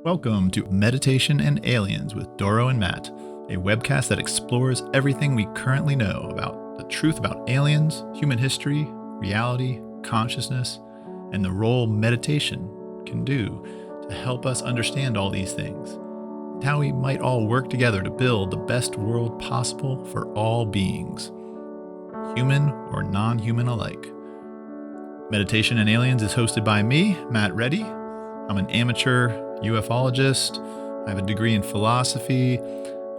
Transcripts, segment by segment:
Welcome to Meditation and Aliens with Doro and Matt, a webcast that explores everything we currently know about the truth about aliens, human history, reality, consciousness, and the role meditation can do to help us understand all these things, and how we might all work together to build the best world possible for all beings, human or non-human alike. Meditation and Aliens is hosted by me, Matt Reddy. I'm an amateur ufologist. I have a degree in philosophy.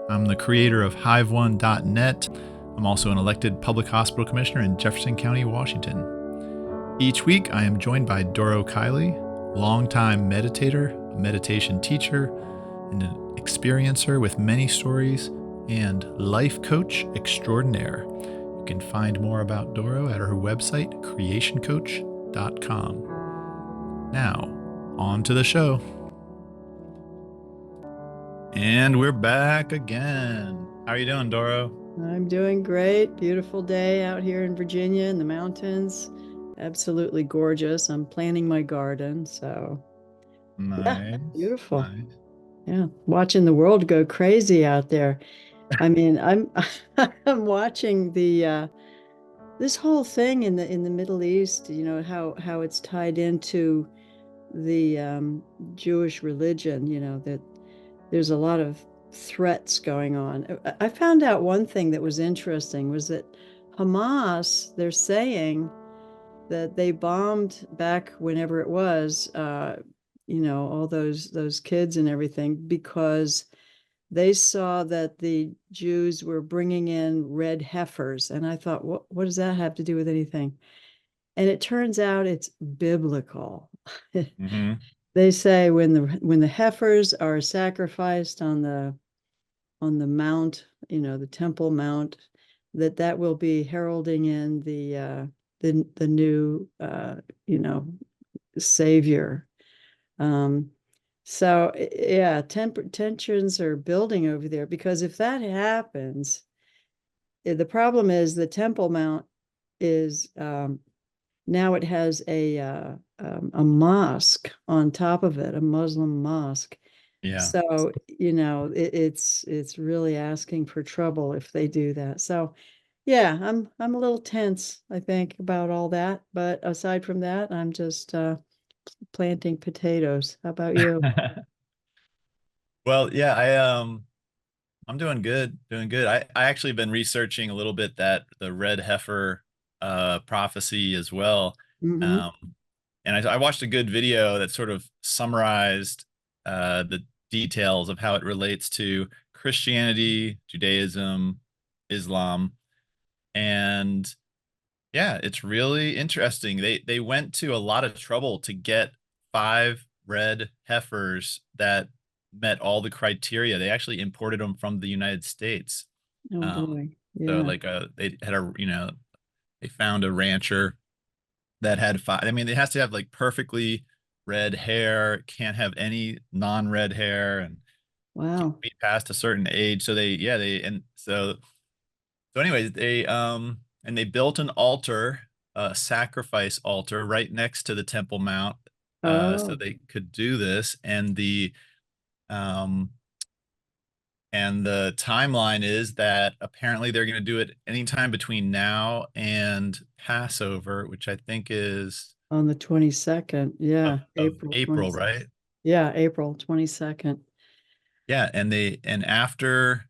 I'm the creator of hive1.net. I'm also an elected public hospital commissioner in Jefferson County, Washington. Each week, I am joined by Doro Kiley, longtime meditator, a meditation teacher, and an experiencer with many stories, and life coach extraordinaire. You can find more about Doro at her website, creationcoach.com. Now, on to the show. And we're back again. How are you doing, Doro? I'm doing great. Beautiful day out here in Virginia in the mountains. Absolutely gorgeous. I'm planting my garden, so yeah, Nice. beautiful. Nice. Yeah, watching the world go crazy out there. I mean, I'm I'm watching the this whole thing in the Middle East, how it's tied into the Jewish religion, that there's a lot of threats going on. I found out one thing that was interesting was that Hamas, they're saying that they bombed back whenever it was, all those kids and everything because they saw that the Jews were bringing in red heifers, and I thought, what does that have to do with anything? And it turns out it's biblical. Mm-hmm. They say when the heifers are sacrificed on the mount, the Temple Mount, that will be heralding in the new Savior. Um, so yeah, tensions are building over there because if that happens, the problem is the Temple Mount is now it has a mosque on top of it, a Muslim mosque. Yeah. So, it's really asking for trouble if they do that. So, yeah, I'm a little tense, I think, about all that. But aside from that, I'm just planting potatoes. How about you? Well, yeah, I'm doing good, doing good. I actually been researching a little bit that the red heifer prophecy as well. Mm-hmm. Um, and I watched a good video that sort of summarized the details of how it relates to Christianity, Judaism, Islam, and yeah, it's really interesting. They went to a lot of trouble to get five red heifers that met all the criteria. They actually imported them from the United States. Oh Um, boy. so Yeah. like they had they found a rancher that had five. I mean, it has to have like perfectly red hair. It can't have any non-red hair and can't Wow. be past a certain age. So so anyways, they built an altar, a sacrifice altar right next to the Temple Mount, so Oh. they could do this. Um and the timeline is that apparently they're going to do it anytime between now and Passover, which I think is On the 22nd. Yeah. of April April, 22nd. right? Yeah, April 22nd. Yeah, and after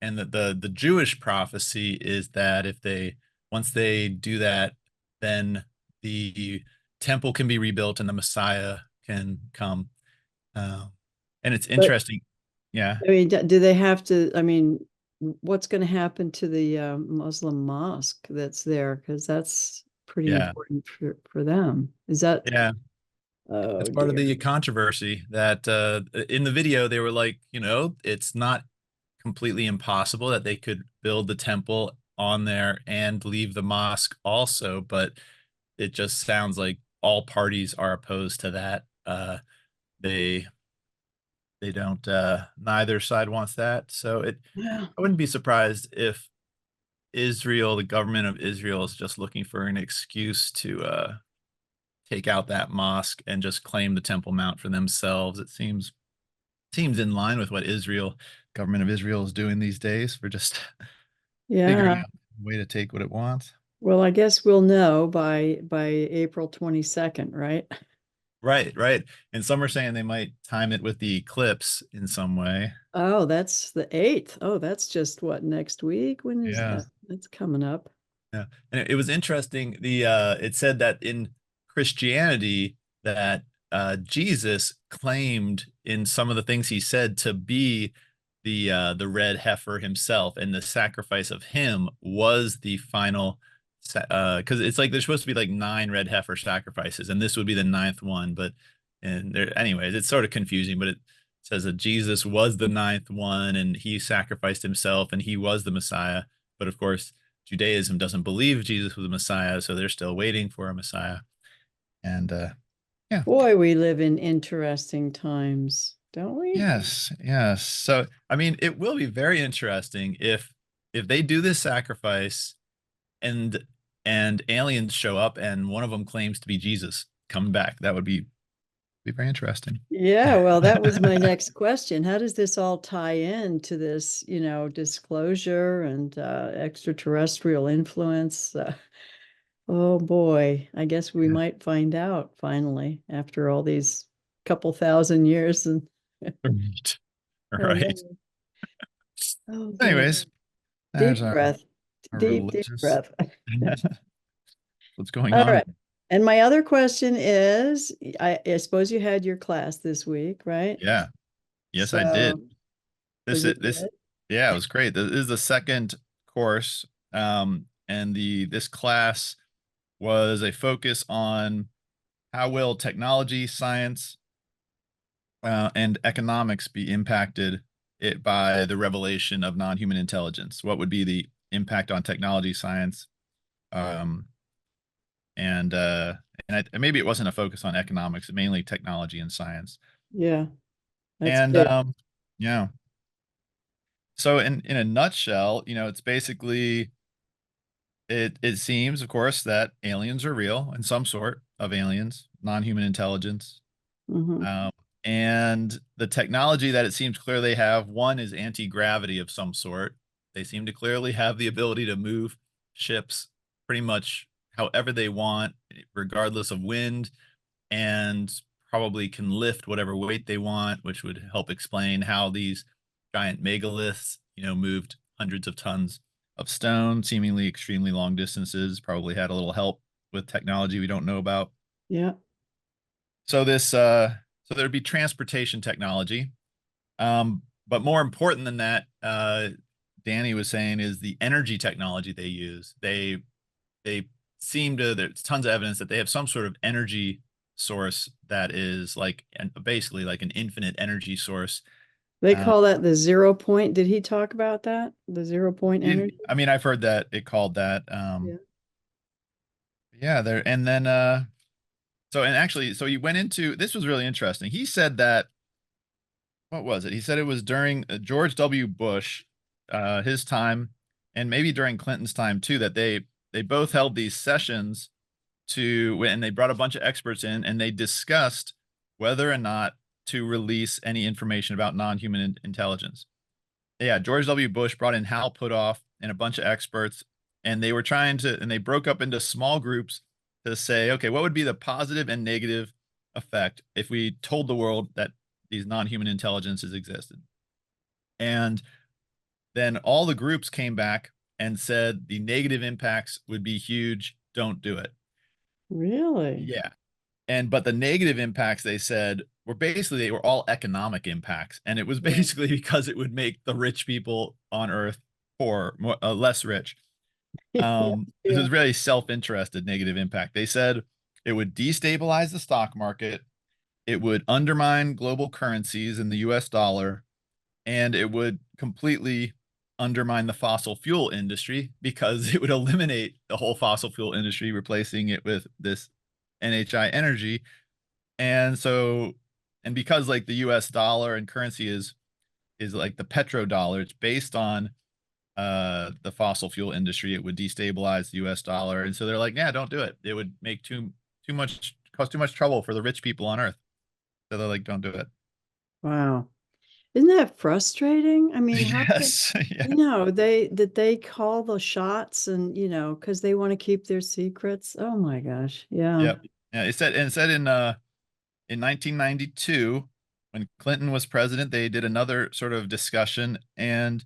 and the Jewish prophecy is that if they once they do that, then the temple can be rebuilt and the Messiah can come. Um, and it's But interesting. Yeah, I mean, do they have to? I mean, what's going to happen to the Muslim mosque that's there? Because that's pretty yeah, important for them. Is that? yeah. Oh That's part of dear. the controversy that in the video they were like, it's not completely impossible that they could build the temple on there and leave the mosque also, but it just sounds like all parties are opposed to that. They they don't neither side wants that. So Yeah. I wouldn't be surprised if Israel, the government of Israel, is just looking for an excuse to take out that mosque and just claim the Temple Mount for themselves. It seems seems in line with what government of Israel is doing these days for just figuring Yeah. out a way to take what it wants. Well, I guess we'll know by April 22nd, right? Right, right. And some are saying they might time it with the eclipse in some way. Oh, that's the 8th. Oh, that's just what, next week? When is Yeah. that? That's coming up. Yeah. And it was interesting. It said that in Christianity that Jesus claimed in some of the things he said to be the red heifer himself, and the sacrifice of him was the final because it's like there's supposed to be like nine red heifer sacrifices, and this would be the ninth one. But and there, anyways, it's sort of confusing, but it says that Jesus was the ninth one and he sacrificed himself and he was the Messiah. But of course, Judaism doesn't believe Jesus was the Messiah, so they're still waiting for a Messiah. And yeah, Boy, we live in interesting times, don't we? yes, yes. So I mean, it will be very interesting if they do this sacrifice and aliens show up and one of them claims to be Jesus coming back. That would be very interesting. Yeah, well, that was my next question. How does this all tie in to this, disclosure and extraterrestrial influence? Oh boy, I guess we Yeah. might find out finally after all these couple thousand years. And Right. I Right. know. Oh boy, Anyways, there's deep breath, our deep religious breath. what's going All on. right. And my other question is, I suppose you had your class this week, right? Yeah. Yes, I did. So This was is it this good? yeah, it was great. This is the second course. And the this class was a focus on how will technology, science, and economics be impacted by the revelation of non-human intelligence? What would be the impact on technology, science, um, and maybe it wasn't a focus on economics, mainly technology and science. Yeah, that's And big. yeah, so in a nutshell, it's basically it seems, of course, that aliens are real and some sort of aliens, non-human intelligence. Hmm. Um, and the technology that it seems clear they have, one is anti-gravity of some sort. They seem to clearly have the ability to move ships pretty much however they want, regardless of wind, and probably can lift whatever weight they want, which would help explain how these giant megaliths, moved hundreds of tons of stone, seemingly extremely long distances, probably had a little help with technology we don't know about. Yeah, So there'd be transportation technology. But more important than that, Danny was saying, is the energy technology they use. They seem to there's tons of evidence that they have some sort of energy source that is like and basically like an infinite energy source. they Uh, call that the 0 point. Did he talk about that? The 0 point energy? I mean, I've heard that it called that. Yeah. Yeah, there and then so and actually so he went into this was really interesting. He said that what was it? He said it was during George W. Bush, his time, and maybe during Clinton's time too, that they both held these sessions and they brought a bunch of experts in and they discussed whether or not to release any information about non-human intelligence. Yeah, George W. Bush brought in Hal Puthoff and a bunch of experts, and they were and they broke up into small groups to say, okay, what would be the positive and negative effect if we told the world that these non-human intelligences existed? And then all the groups came back and said the negative impacts would be huge. Don't do it. Really? Yeah. But the negative impacts they said were basically they were all economic impacts, and it was Yeah. basically because it would make the rich people on Earth poor, less rich. This Yeah. is really self-interested negative impact. They said it would destabilize the stock market, it would undermine global currencies and the U.S. dollar, and it would completely undermine the fossil fuel industry because it would eliminate the whole fossil fuel industry, replacing it with this NHI energy. And so, and because like the US dollar and currency is like the petrodollar, it's based on the fossil fuel industry, it would destabilize the US dollar. And so they're like, yeah, don't do it. It would make too much cause too much trouble for the rich people on earth. So they're like, don't do it. Wow. Isn't that frustrating? I mean, how can, Yes. Yeah. they call the shots and, because they want to keep their secrets. Oh my gosh. Yeah. Yep. Yeah. It said in 1992, when Clinton was president, they did another sort of discussion, and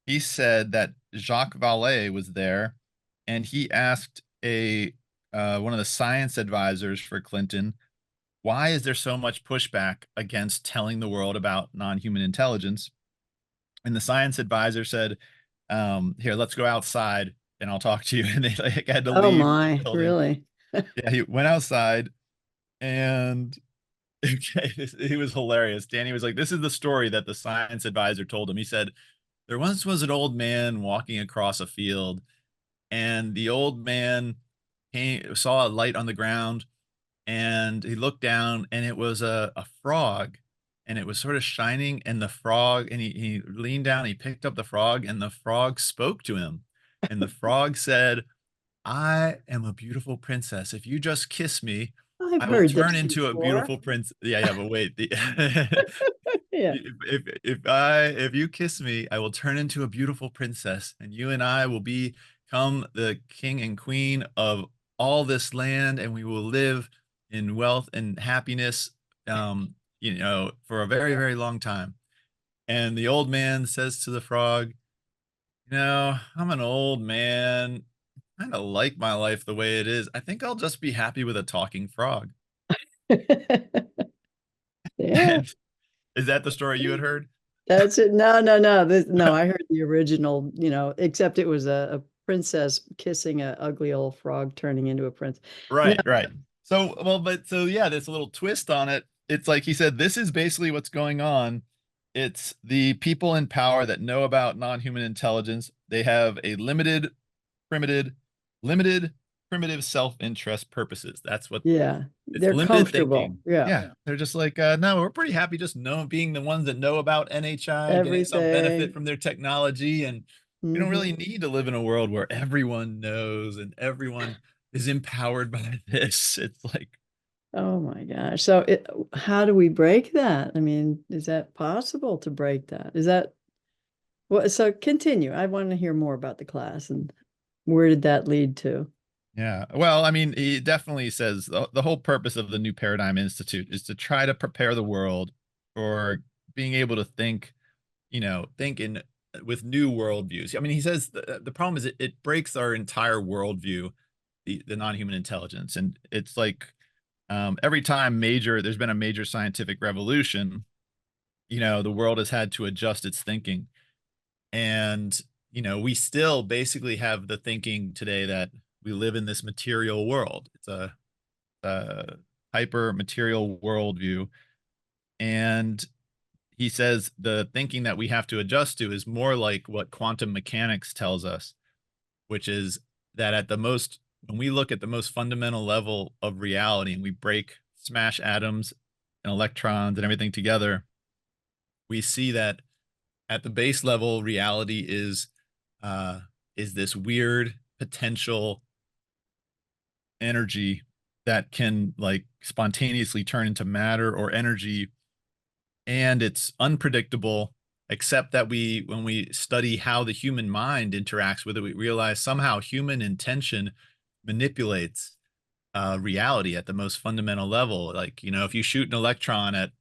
he said that Jacques Vallée was there, and he asked a one of the science advisors for Clinton, why is there so much pushback against telling the world about non-human intelligence? And the science advisor said, "Here, let's go outside, and I'll talk to you." And they like had to Oh leave the my, building. really? Yeah, he went outside, and okay, he was hilarious. Danny was like, "This is the story that the science advisor told him." He said, "There once was an old man walking across a field, and the old man saw a light on the ground, and he looked down, and it was a frog, and it was sort of shining, and the frog, and he leaned down, he picked up the frog, and the frog spoke to him, and the frog said." I am a beautiful princess. If you just kiss me, I've I will heard turn this into a before. beautiful prince. Yeah, yeah, but wait. Yeah. If you kiss me, I will turn into a beautiful princess, and you and I will become the king and queen of all this land, and we will live in wealth and happiness, for a very, very long time. And the old man says to the frog, I'm an old man. I kind of like my life the way it is. I think I'll just be happy with a talking frog. Yeah. And is that the story you had heard? That's it. No, no, no. No, I heard the original, except it was a princess kissing a ugly old frog turning into a prince. No, Right, right. So, well, but so yeah, there's a little twist on it. It's like he said, this is basically what's going on. It's the people in power that know about non-human intelligence. They have a primitive, limited, primitive self-interest purposes. That's what yeah, it's they're limited comfortable. thinking. Yeah. Yeah. They're just like, no, we're pretty happy just being the ones that know about NHI, getting some benefit Everything. from their technology. And we don't really Hmm. need to live in a world where everyone knows and everyone is empowered by this. It's like, Oh my gosh. So how do we break that? I mean, is that possible to break that? Is that well, so continue. I want to hear more about the class and where did that lead to? yeah. Well, I mean, he definitely says the whole purpose of the New Paradigm Institute is to try to prepare the world for being able to think in with new worldviews. I mean, he says the problem is it breaks our entire worldview, the non-human intelligence, and it's like every time there's been a major scientific revolution, the world has had to adjust its thinking, and we still basically have the thinking today that we live in this material world. It's a hyper material worldview, and he says the thinking that we have to adjust to is more like what quantum mechanics tells us, which is that when we look at the most fundamental level of reality and we smash atoms and electrons and everything together, we see that at the base level, reality uh, is this weird potential energy that can like spontaneously turn into matter or energy, and it's unpredictable, except that when we study how the human mind interacts with it, we realize somehow human intention manipulates reality at the most fundamental level. Like, if you shoot an electron at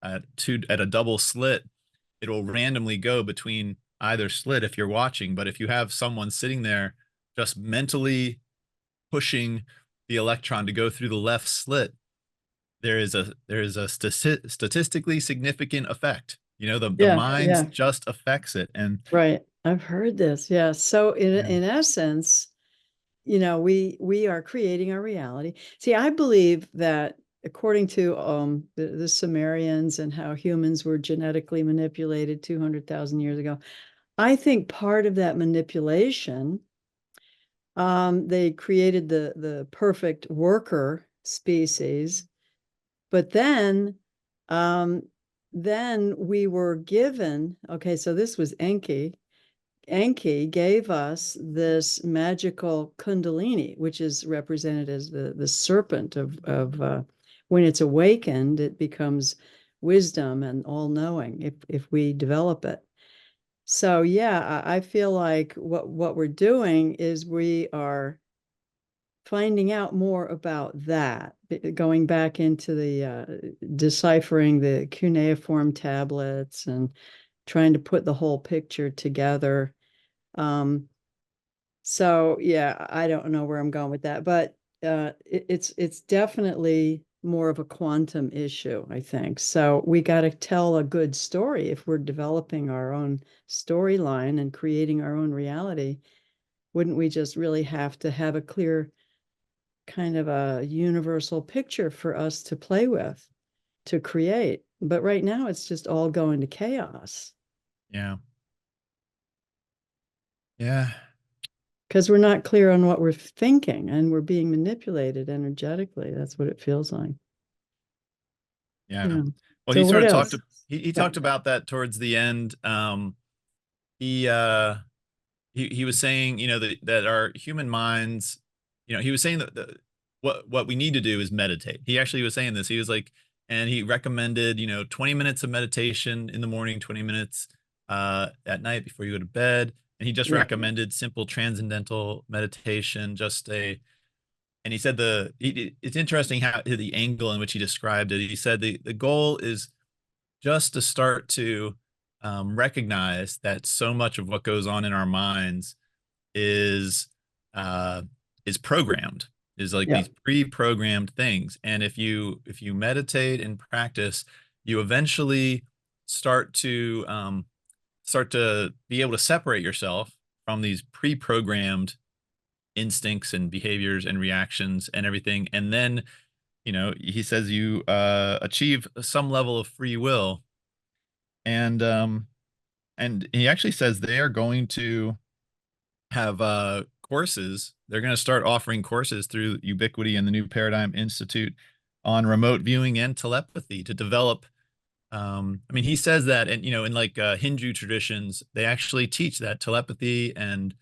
a double slit, it'll randomly go between either slit if you're watching. But if you have someone sitting there just mentally pushing the electron to go through the left slit, there is a statistically significant effect. The Yeah, mind yeah, just affects it. And right. I've heard this. Yeah. So yeah, in essence, we are creating our reality. See, I believe that according to the Sumerians and how humans were genetically manipulated 200,000 years ago, I think part of that manipulation, they created the perfect worker species, but um, then we were given, okay, so this was Enki. Enki gave us this magical Kundalini, which is represented as the serpent of when it's awakened, it becomes wisdom and all knowing if we develop it. So yeah, I feel like what we're doing is we are finding out more about that, going back into the deciphering the cuneiform tablets and trying to put the whole picture together. So yeah, I don't know where I'm going with that, but it's definitely more of a quantum issue, I think. So we got to tell a good story if we're developing our own storyline and creating our own reality. Wouldn't we just really have to have a clear kind of a universal picture for us to play with, to create? But right now it's just all going to chaos Yeah. Yeah. because we're not clear on what we're thinking and we're being manipulated energetically. That's what it feels like. Yeah. Yeah. Well, he So sort what of talked else? he Yeah. talked about that towards the end. He he was saying, that our human minds, he was saying that what we need to do is meditate. He actually was saying this. He was like, and he recommended, 20 minutes of meditation in the morning, 20 minutes at night before you go to bed. And he just Yeah. recommended simple transcendental meditation, and he said it's interesting how the angle in which he described it. He said the goal is just to start to recognize that so much of what goes on in our minds is uh, is programmed, is like Yeah. these pre-programmed things. And if you meditate and practice, you eventually start to start to be able to separate yourself from these pre-programmed instincts and behaviors and reactions and everything. And then, he says you achieve some level of free will. And he actually says they are going to have courses. They're going to start offering courses through Ubiquity and the New Paradigm Institute on remote viewing and telepathy to develop. I mean, he says that, and in like Hindu traditions, they actually teach that telepathy and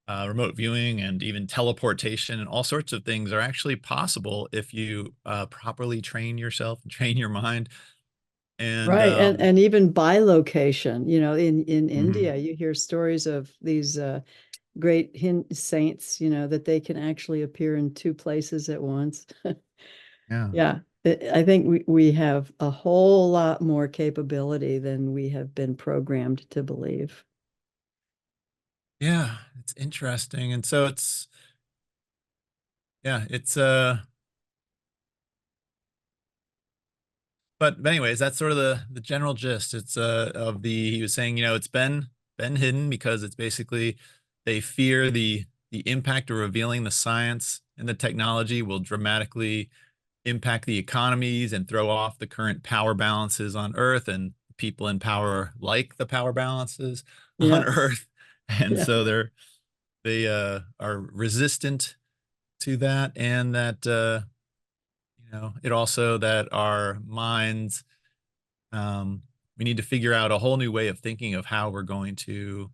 remote viewing and even teleportation and all sorts of things are actually possible if you properly train yourself and train your mind. And Right. And even by location, in mhm, India, you hear stories of these great saints, that they can actually appear in two places at once. yeah, Yeah. I think we have a whole lot more capability than we have been programmed to believe. yeah, it's interesting. And so it's but anyways, that's sort of the general gist. It's of the he was saying, it's been hidden because it's basically they fear the impact of revealing the science and the technology will dramatically impact the economies and throw off the current power balances on Earth, and people in power like the power balances on Yeah. Earth. And Yeah. so they are resistant to that, and that it also that our minds, um, we need to figure out a whole new way of thinking of how we're going to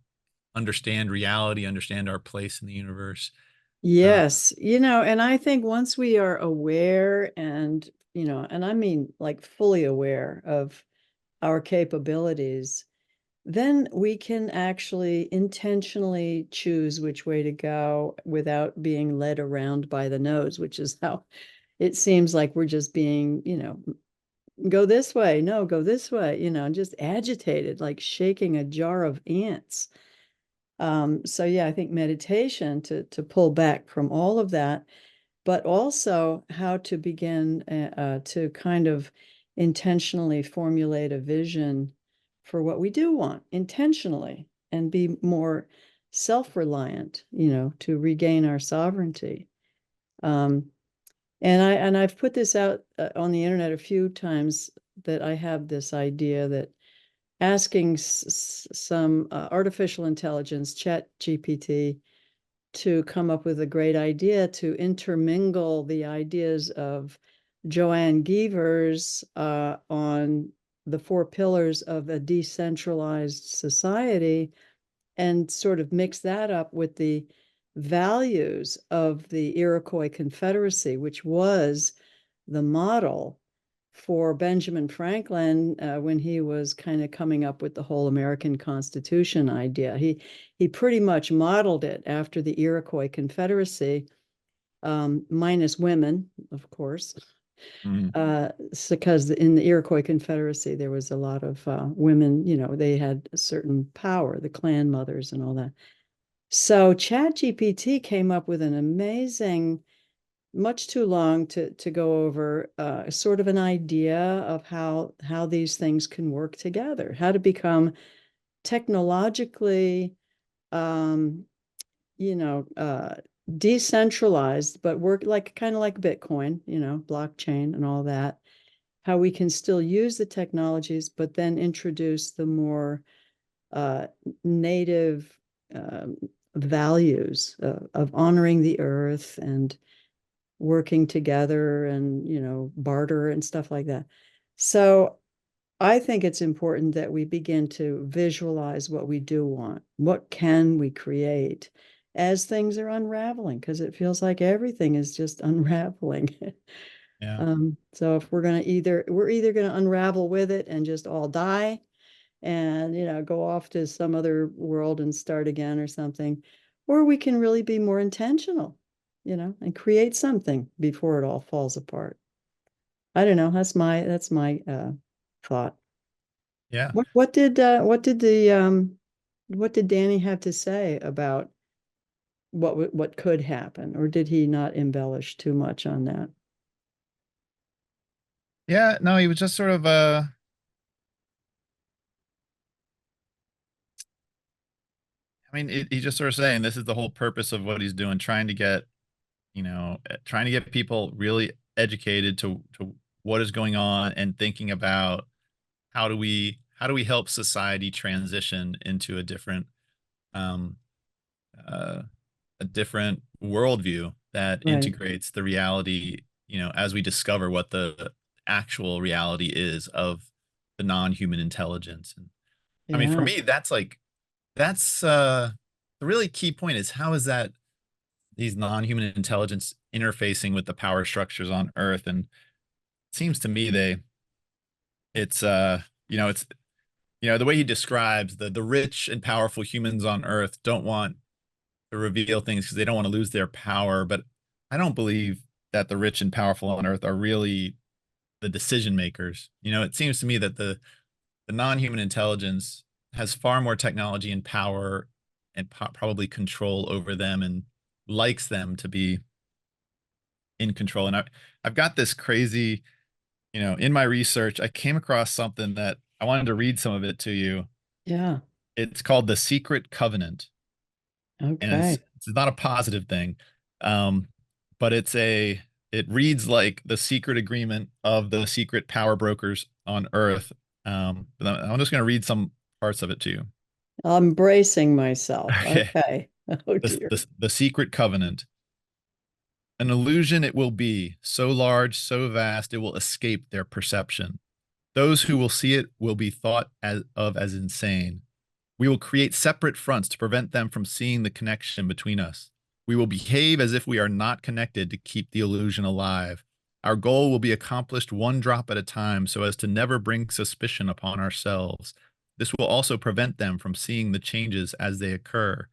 understand reality, understand our place in the universe. Uh, Yes. And I think once we are aware and I mean like fully aware of our capabilities, then we can actually intentionally choose which way to go without being led around by the nose, which is how it seems like we're just being, go this way, no, go this way, just agitated, like shaking a jar of ants. So yeah, I think meditation to pull back from all of that, but also how to begin to kind of intentionally formulate a vision for what we do want intentionally and be more self-reliant, to regain our sovereignty. Um, and I've put this out on the internet a few times that I have this idea that asking some artificial intelligence, Chat GPT, to come up with a great idea to intermingle the ideas of Joanne Gevers on the four pillars of a decentralized society and sort of mix that up with the values of the Iroquois Confederacy, which was the model for Benjamin Franklin when he was kind of coming up with the whole American Constitution idea. He pretty much modeled it after the Iroquois Confederacy, minus women, of course. Mhm. Because in the Iroquois Confederacy, there was a lot of women, they had a certain power, the clan mothers and all that. So ChatGPT came up with an amazing, much too long to go over, sort of an idea of how these things can work together, how to become technologically, um, you know, uh, decentralized, but work like kind of like Bitcoin, blockchain and all that. How we can still use the technologies, but then introduce the more uh, native um, values of honoring the earth and working together and barter and stuff like that. So I think it's important that we begin to visualize what we do want. What can we create as things are unraveling? Because it feels like everything is just unraveling. Yeah. So if we're either going to unravel with it and just all die and go off to some other world and start again or something, or we can really be more intentional, and create something before it all falls apart. I don't know. That's my thought. Yeah. What did Danny have to say about what could happen, or did he not embellish too much on that? Yeah. No, he was just sort of I mean, he's just sort of saying this is the whole purpose of what he's doing, trying to get, trying to get people really educated to what is going on and thinking about how do we help society transition into um uh, a different worldview that Right. integrates the reality, as we discover what the actual reality is of the non-human intelligence. And I mean, for Yeah. me, that's the really key point is how is that these non-human intelligence interfacing with the power structures on Earth? And it seems to me it's it's the way he describes the rich and powerful humans on Earth don't want to reveal things because they don't want to lose their power. But I don't believe that the rich and powerful on Earth are really the decision makers. It seems to me that the non-human intelligence has far more technology and power and probably control over them and likes them to be in control. And I've got this crazy, in my research, I came across something that I wanted to read some of it to you. Yeah. It's called the Secret Covenant, and it's Okay. it's not a positive thing, um, but it reads like the secret agreement of the secret power brokers on Earth. But I'm just going to read some parts of it to you. I'm bracing myself. Okay, Okay. Oh the dear. the Secret Covenant. An illusion it will be, so large, so vast, it will escape their perception. Those who will see it will be thought as insane. We will create separate fronts to prevent them from seeing the connection between us. We will behave as if we are not connected to keep the illusion alive. Our goal will be accomplished one drop at a time so as to never bring suspicion upon ourselves. This will also prevent them from seeing the changes as they occur.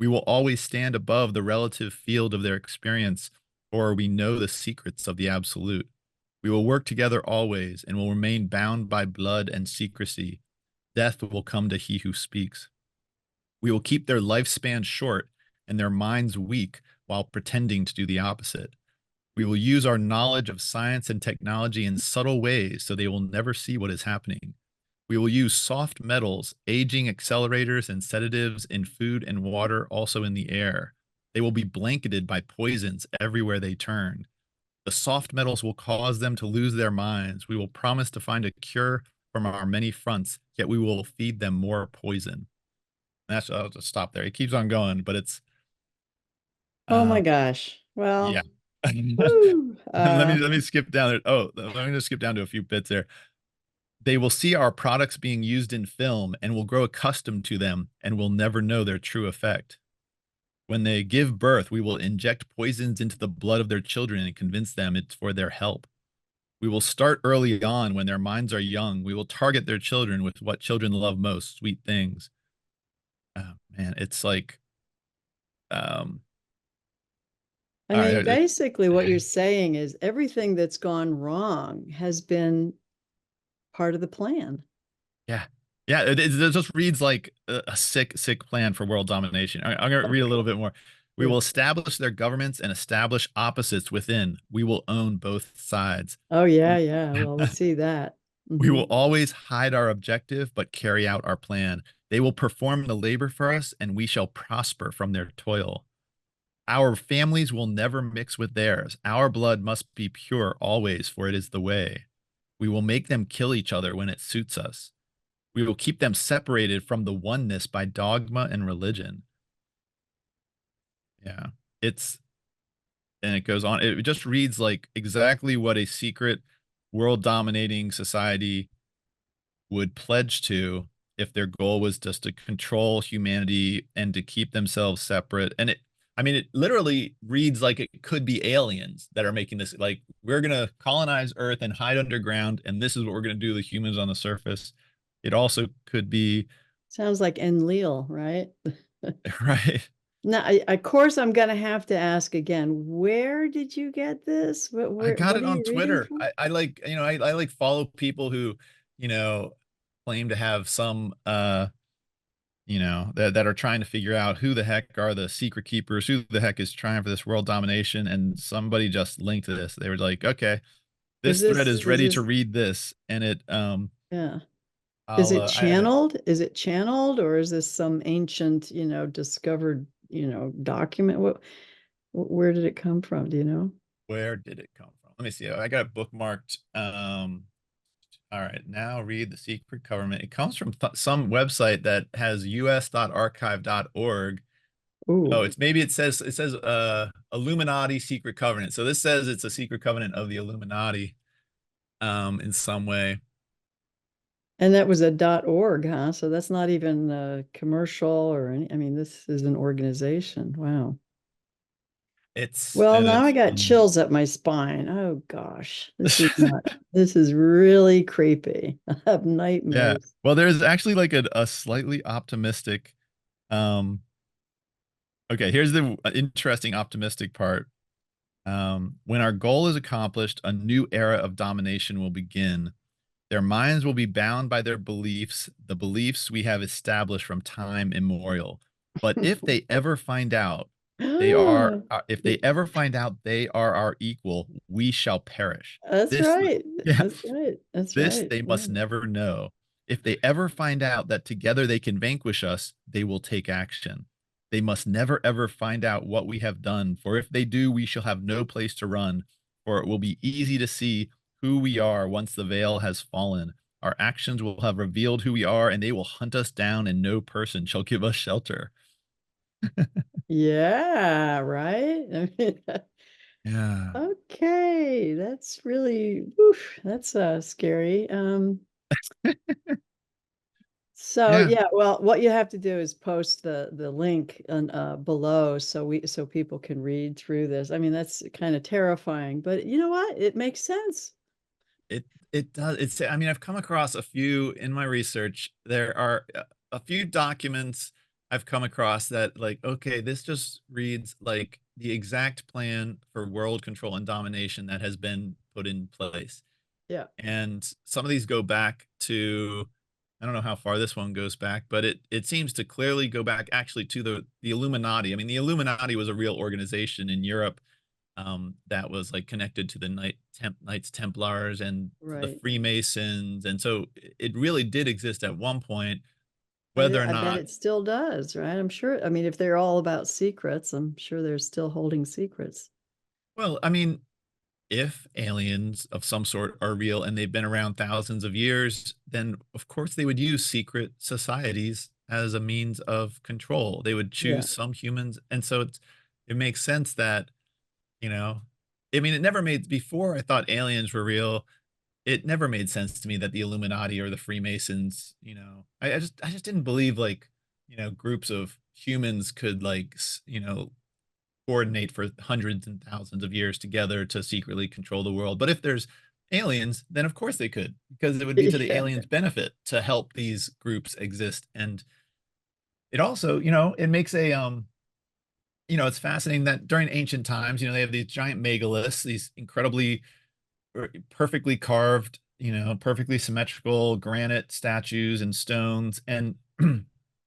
We will always stand above the relative field of their experience, for we know the secrets of the absolute. We will work together always and will remain bound by blood and secrecy. Death will come to he who speaks. We will keep their lifespan short and their minds weak while pretending to do the opposite. We will use our knowledge of science and technology in subtle ways so they will never see what is happening. We will use soft metals, aging accelerators, and sedatives in food and water, also in the air. They will be blanketed by poisons everywhere they turn. The soft metals will cause them to lose their minds. We will promise to find a cure from our many fronts, yet we will feed them more poison. That's I'll just stop there. It keeps on going, but it's Oh my uh gosh. yeah. Well, let whew, me skip down there. Oh, let me just skip down to a few bits there. They will see our products being used in film and will grow accustomed to them and will never know their true effect. When they give birth, we will inject poisons into the blood of their children and convince them it's for their help. We will start early on when their minds are young. We will target their children with what children love most, sweet things. Oh, man, it's like, um, I all right, mean, basically, what you're saying is everything that's gone wrong has been part of the plan. yeah, yeah. It just reads like a sick, sick plan for world domination. I'm gonna read a little Okay. bit more. We Yeah. will establish their governments and establish opposites within. We will own both sides. Oh, yeah, yeah. Well, we see that. We will Hmm. always hide our objective, but carry out our plan. They will perform the labor for us, and we shall prosper from their toil. Our families will never mix with theirs. Our blood must be pure always, for it is the way. We will make them kill each other when it suits us. We will keep them separated from the oneness by dogma and religion. Yeah. It's, and it goes on. It just reads like exactly what a secret world dominating society would pledge to if their goal was just to control humanity and to keep themselves separate. And I mean, it literally reads like it could be aliens that are making this, like, we're going to colonize Earth and hide underground, and this is what we're going to do to humans on the surface. It also could be, Sounds like Enlil, right? right? Now, of course, I'm going to have to ask again, where did you get this? I got What it are on you reading Twitter. from? I like, I like follow people who, you know, claim to have some that are trying to figure out who the heck are the secret keepers, who the heck is trying for this world domination. And somebody just linked to this. They were like, okay, this thread is Is ready to this, read this. And yeah. I'll, Is it channeled or is this some ancient, discovered, document? Where did it come from? Do you know? where did it come from? Let me see. I got it bookmarked. All right, now read the secret government. It comes from some website that has us.archive.org. Oh, Oh, it's maybe it says Illuminati secret covenant. So this says it's a secret covenant of the Illuminati in some way. and that was a .org, huh? So that's not even commercial or any, I mean, this is an organization. Wow. Well, now I It's got chills up my spine. Oh gosh, this is really creepy. I have yeah. nightmares. Well, there's actually like a slightly optimistic um okay, here's the interesting optimistic part. When our goal is accomplished, a new era of domination will begin. Their minds will be bound by their beliefs, the beliefs we have established from time immemorial. But if they ever find out they are our equal, we shall perish. That's This, right. yeah, That's right. That's this right. they Yeah. must never know. If they ever find out that together they can vanquish us, they will take action. They must never ever find out what we have done, for if they do, we shall have no place to run, for it will be easy to see who we are once the veil has fallen. Our actions will have revealed who we are, and they will hunt us down, and no person shall give us shelter. Yeah, right. I mean, Yeah. okay, that's really, oof, that's scary. So Yeah. yeah, well, what you have to do is post the link below so people can read through this. I mean, that's kind of terrifying, but you know what? It makes sense. It does. I mean, I've come across a few in my research. There are a few documents I've come across that, like, okay, this just reads like the exact plan for world control and domination that has been put in place. Yeah, And some of these go back to, I don't know how far this one goes back, but it seems to clearly go back actually to the Illuminati. I mean, the Illuminati was a real organization in Europe that was like connected to the Knights Templars and to the right. Freemasons, and so it really did exist at one point. Whether or I bet not, it still does, right? I'm sure. I mean, if they're all about secrets, I'm sure they're still holding secrets. well, I mean, if aliens of some sort are real and they've been around thousands of years, then of course they would use secret societies as a means of control. They would Yeah, choose some humans, and so it makes sense that you know, I mean, it never made before. I thought aliens were real. It never made sense to me that the Illuminati or the Freemasons, I just didn't believe like, groups of humans could like, coordinate for hundreds and thousands of years together to secretly control the world. But if there's aliens, then of course they could, because it would be to the Yeah, aliens' benefit to help these groups exist. And it also, it makes it's fascinating that during ancient times, they have these giant megaliths, these incredibly perfectly carved, perfectly symmetrical granite statues and stones. And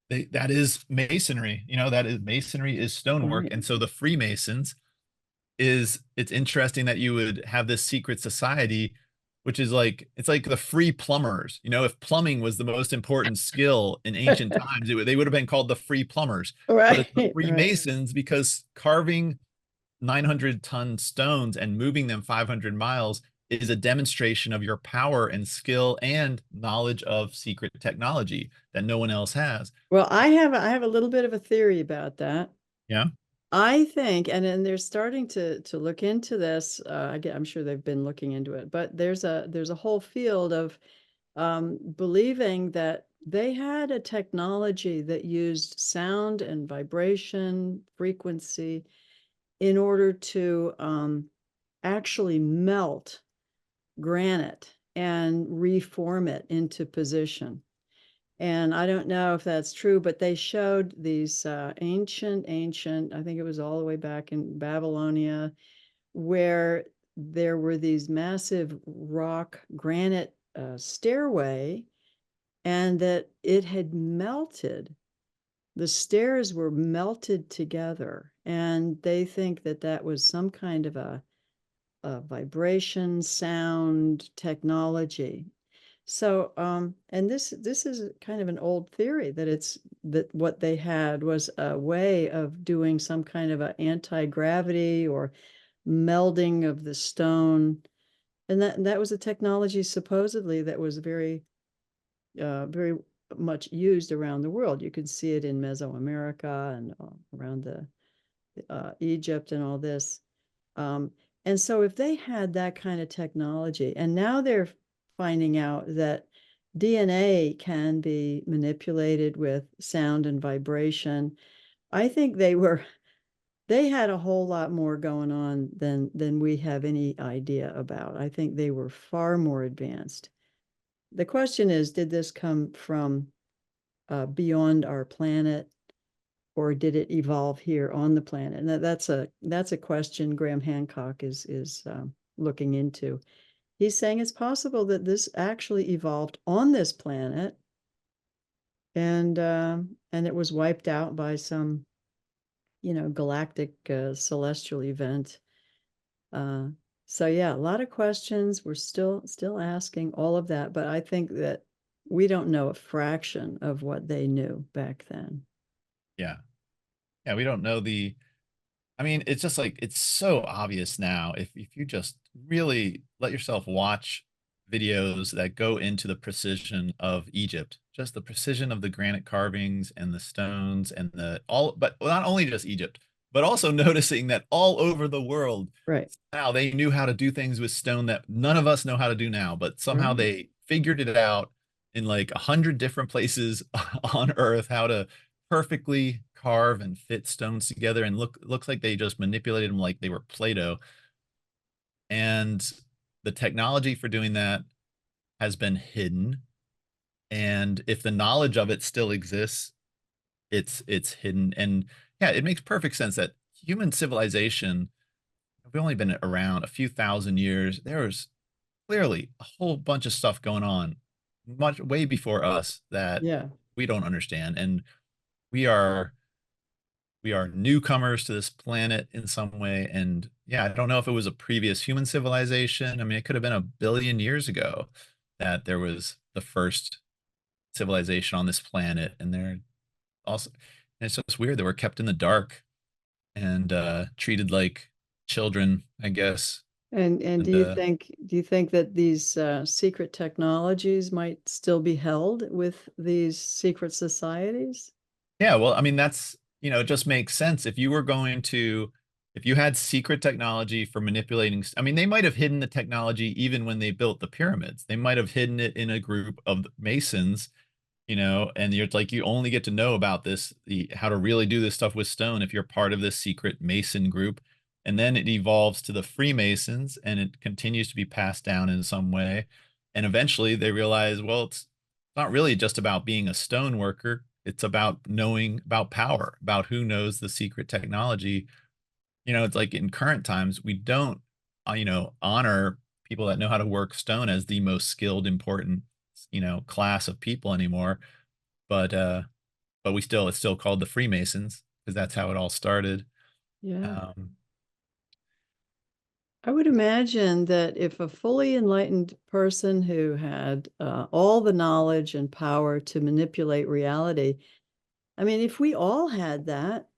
that is masonry, that is masonry is stonework. right. And so the Freemasons it's interesting that you would have this secret society, which is like, it's like the free plumbers. If plumbing was the most important skill in ancient times, they would have been called the free plumbers. But Right, it's the right. Freemasons because carving 900-ton stones and moving them 500 miles is a demonstration of your power and skill and knowledge of secret technology that no one else has. Well, I have a little bit of a theory about that. Yeah. I think, and they're starting to look into this. I'm sure they've been looking into it, but there's a whole field of believing that they had a technology that used sound and vibration, frequency, in order to actually melt granite and reform it into position. And I don't know if that's true, but they showed these ancient, I think it was all the way back in Babylonia, where there were these massive rock granite stairway, and that it had melted. The stairs were melted together, and they think that that was some kind of a vibration, sound technology. So, and this is kind of an old theory that it's that what they had was a way of doing some kind of a anti-gravity or melding of the stone. And that was a technology supposedly that was very much used around the world. You could see it in Mesoamerica and around the Egypt and all this. Um, and so if they had that kind of technology, and now they're finding out that DNA can be manipulated with sound and vibration, I think they had a whole lot more going on than we have any idea about. I think they were far more advanced. The question is, did this come from beyond our planet, or did it evolve here on the planet? And that's a question Graham Hancock is looking into. He's saying it's possible that this actually evolved on this planet, and it was wiped out by some galactic celestial event. Uh, so yeah, a lot of questions. We're still asking all of that, but I think that we don't know a fraction of what they knew back then. Yeah. Yeah. We don't know I mean, it's just like it's so obvious now. If you just really let yourself watch videos that go into the precision of Egypt, just the precision of the granite carvings and the stones and the all, but not only just Egypt, but also noticing that all over the world, Right, now they knew how to do things with stone that none of us know how to do now, but somehow right. they figured it out in like 100 different places on Earth how to perfectly carve and fit stones together, and looks like they just manipulated them like they were Play-Doh. And the technology for doing that has been hidden. And if the knowledge of it still exists, it's hidden. And yeah, it makes perfect sense that human civilization, we've only been around a few thousand years. There's clearly a whole bunch of stuff going on much way before us that Yeah. we don't understand. And we are we are newcomers to this planet in some way. And yeah, I don't know if it was a previous human civilization. I mean, it could have been a billion years ago that there was the first civilization on this planet. And they're also, and it's just weird that we're kept in the dark and treated like children, I guess. And And do you think that these secret technologies might still be held with these secret societies? yeah, well, I mean, it just makes sense. If you had secret technology for manipulating, I mean, they might have hidden the technology even when they built the pyramids. They might have hidden it in a group of masons, and you're like, you only get to know about how to really do this stuff with stone if you're part of this secret mason group. and then it evolves to the Freemasons, and it continues to be passed down in some way. And eventually they realize, well, it's not really just about being a stone worker. It's about knowing about power, about who knows the secret technology. It's like in current times, we don't, honor people that know how to work stone as the most skilled, important, class of people anymore. But it's still called the Freemasons because that's how it all started. Yeah. Um, I would imagine that if a fully enlightened person who had all the knowledge and power to manipulate reality, I mean, if we all had that,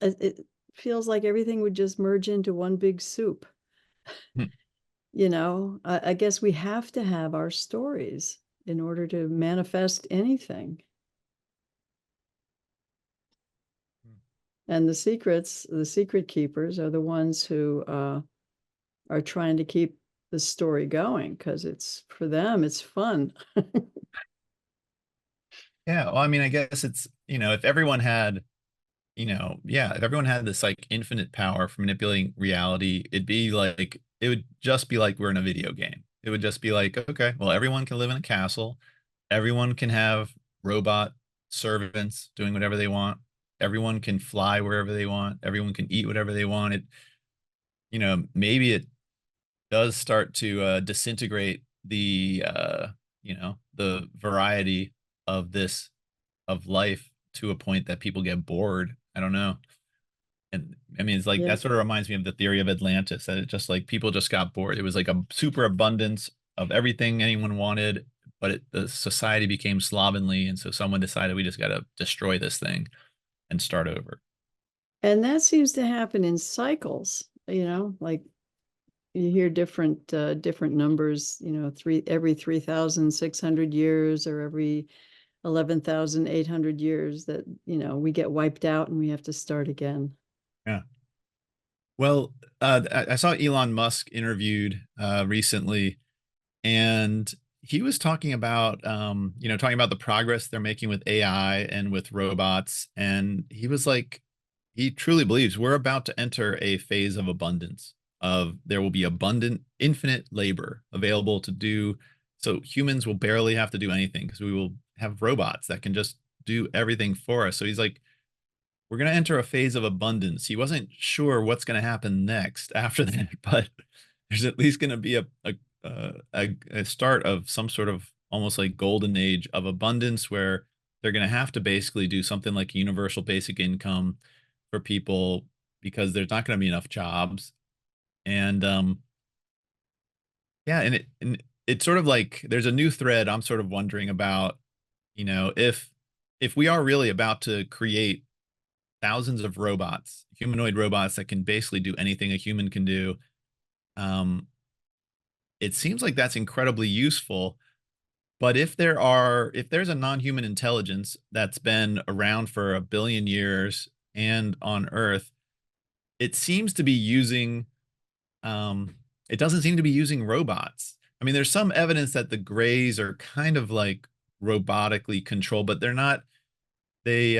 it feels like everything would just merge into one big soup. I guess we have to have our stories in order to manifest anything. And the secret keepers are the ones who are trying to keep the story going because it's for them, it's fun. yeah, well, I mean, I guess it's, if everyone had, yeah, if everyone had this like infinite power for manipulating reality, it would just be like we're in a video game. It would just be like, okay, well, everyone can live in a castle. Everyone can have robot servants doing whatever they want. Everyone can fly wherever they want. Everyone can eat whatever they want. Maybe it does start to disintegrate the variety of this of life to a point that people get bored. I don't know. And I mean, it's like Yeah. that sort of reminds me of the theory of Atlantis, that it just like people just got bored. It was like a super abundance of everything anyone wanted, but the society became slovenly, and so someone decided we just got to destroy this thing and start over. And that seems to happen in cycles, like you hear different numbers, every 3,600 years or every 11,800 years that, we get wiped out and we have to start again. Yeah. Well, I saw Elon Musk interviewed recently, and he was talking about talking about the progress they're making with AI and with robots, and he was like, he truly believes we're about to enter a phase of abundance, of there will be abundant infinite labor available to do, so humans will barely have to do anything because we will have robots that can just do everything for us. So he's like, we're going to enter a phase of abundance. He wasn't sure what's going to happen next after that, but there's at least going to be a start of some sort of almost like golden age of abundance where they're going to have to basically do something like universal basic income for people because there's not going to be enough jobs. And yeah, and it's sort of like there's a new thread I'm sort of wondering about, if we are really about to create thousands of robots, humanoid robots that can basically do anything a human can do. Um, it seems like that's incredibly useful. But if there's a non-human intelligence that's been around for a billion years and on Earth, it seems to be using, um, it doesn't seem to be using robots. I mean, there's some evidence that the Greys are kind of like robotically controlled, but they're not, they,